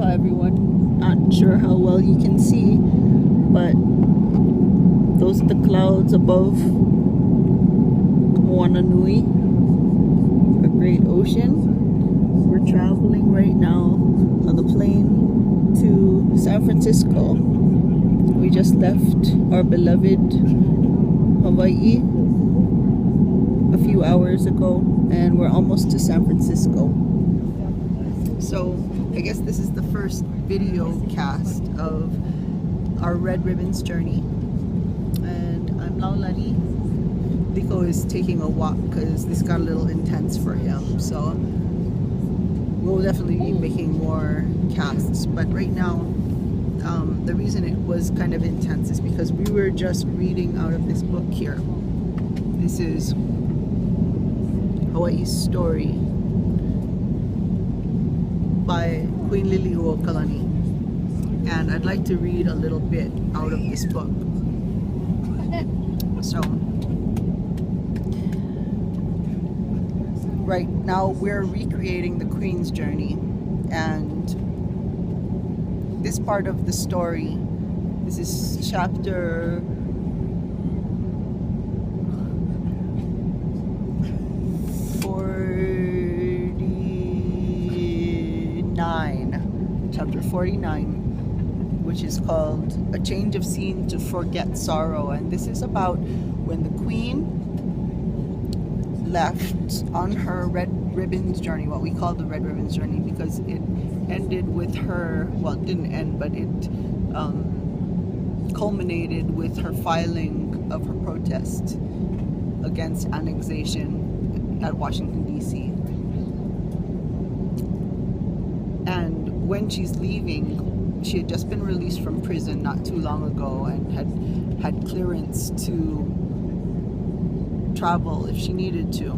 Aloha everyone. Not sure how well you can see, but those are the clouds above Honolulu, a great ocean. We're traveling right now on the plane to San Francisco. We just left our beloved Hawaii a few hours ago, and we're almost to San Francisco. So I guess this is the first video cast of our Red Ribbons journey, and I'm Laulani. Liko is taking a walk because this got a little intense for him, so we'll definitely be making more casts. But right now, the reason it was kind of intense is because we were just reading out of this book here. This is Hawaii's Story by Queen Lili'uokalani, and I'd like to read a little bit out of this book. So right now we're recreating the Queen's journey, and this part of the story, this is chapter 49, which is called A Change of Scene to Forget Sorrow. And this is about when the Queen left on her Red Ribbons journey, what we call the Red Ribbons journey, because it ended with her, well, it didn't end, but it culminated with her filing of her protest against annexation at Washington, D.C. And when she's leaving, she had just been released from prison not too long ago and had clearance to travel if she needed to.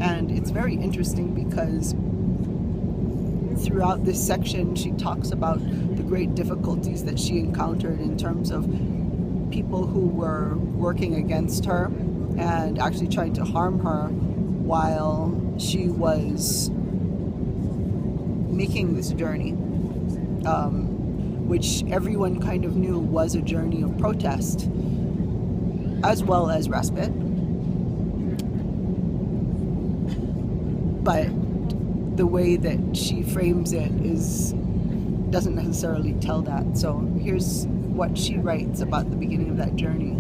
And it's very interesting because throughout this section she talks about the great difficulties that she encountered in terms of people who were working against her and actually trying to harm her while she was making this journey, which everyone kind of knew was a journey of protest as well as respite. But the way that she frames it doesn't necessarily tell that. So here's what she writes about the beginning of that journey.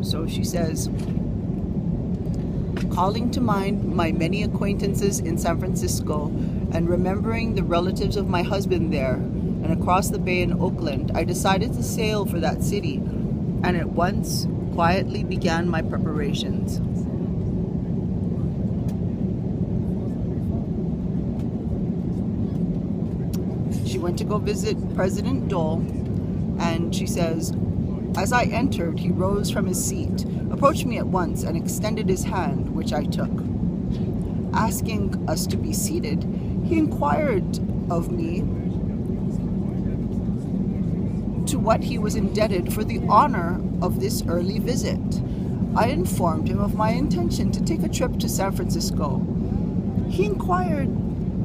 So she says, calling to mind my many acquaintances in San Francisco and remembering the relatives of my husband there and across the bay in Oakland, I decided to sail for that city and at once quietly began my preparations. She went to go visit President Dole, and she says, as I entered, he rose from his seat, approached me at once, and extended his hand, which I took. Asking us to be seated, he inquired of me to what he was indebted for the honor of this early visit. I informed him of my intention to take a trip to San Francisco. He inquired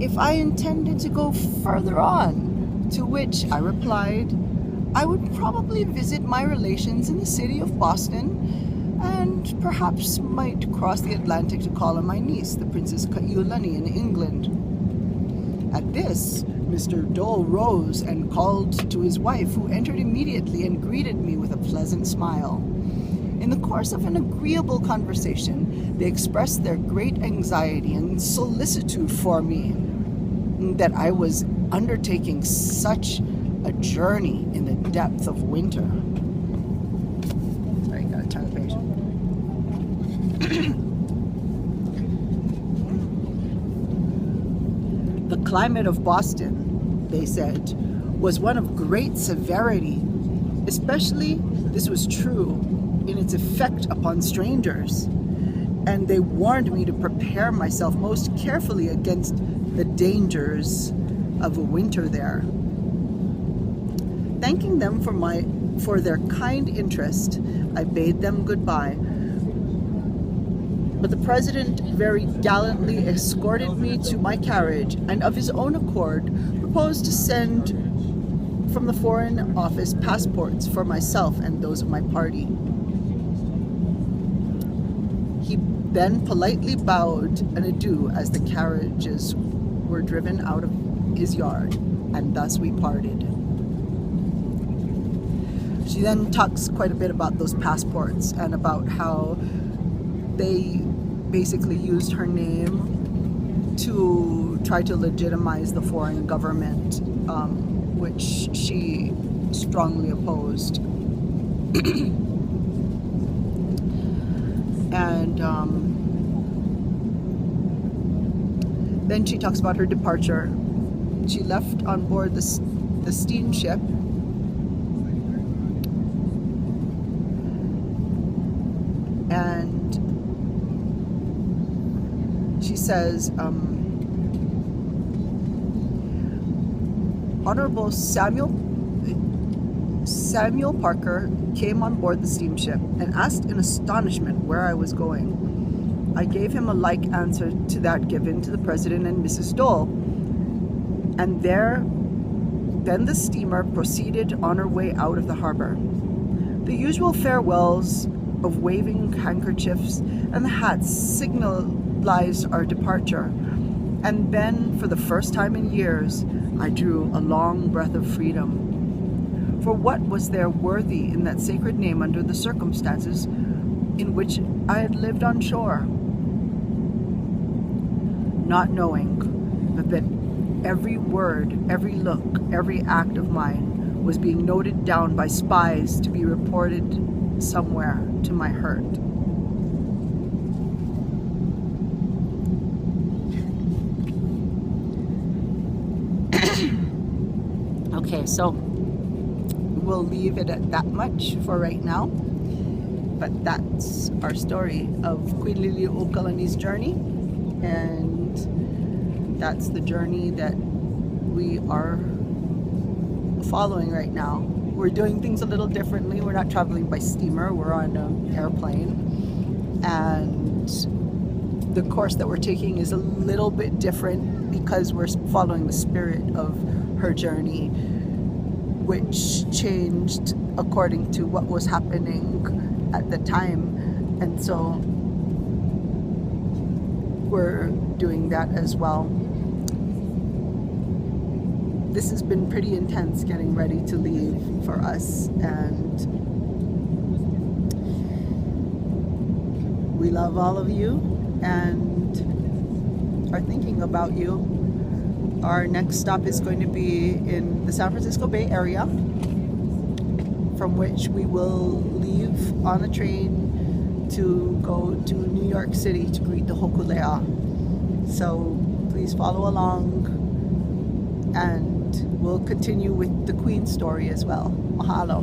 if I intended to go further on, to which I replied, I would probably visit my relations in the city of Boston and perhaps might cross the Atlantic to call on my niece, the Princess Kaona in England. At this, Mr. Dole rose and called to his wife, who entered immediately and greeted me with a pleasant smile. In the course of an agreeable conversation, they expressed their great anxiety and solicitude for me, that I was undertaking such a journey in the depth of winter. Sorry, gotta turn the page. The climate of Boston, they said, was one of great severity. Especially, this was true in its effect upon strangers. And they warned me to prepare myself most carefully against the dangers of a winter there. Thanking them for their kind interest, I bade them goodbye. But the president very gallantly escorted me to my carriage and of his own accord proposed to send from the Foreign Office passports for myself and those of my party. He then politely bowed an adieu as the carriages were driven out of his yard, and thus we parted. She then talks quite a bit about those passports and about how they basically used her name to try to legitimize the foreign government, which she strongly opposed. And then she talks about her departure. She left on board the steamship and she says, Honorable Samuel Parker came on board the steamship and asked in astonishment where I was going. I gave him a like answer to that given to the President and Mrs. Dole, and then the steamer proceeded on her way out of the harbor. The usual farewells of waving handkerchiefs and the hats signalized our departure, and then for the first time in years I drew a long breath of freedom. For what was there worthy in that sacred name under the circumstances in which I had lived on shore? Not knowing that every word, every look, every act of mine was being noted down by spies to be reported somewhere to my hurt. Okay, so we'll leave it at that much for right now. But that's our story of Queen Lili'uokalani's journey, and that's the journey that we are following right now. We're doing things a little differently. We're not traveling by steamer, we're on an airplane, and the course that we're taking is a little bit different because we're following the spirit of her journey, which changed according to what was happening at the time, and so we're doing that as well. This has been pretty intense getting ready to leave for us, and we love all of you and are thinking about you. Our next stop is going to be in the San Francisco Bay Area, from which we will leave on the train to go to New York City to greet the Hokulea. So please follow along, and we'll continue with the Queen story as well. Mahalo.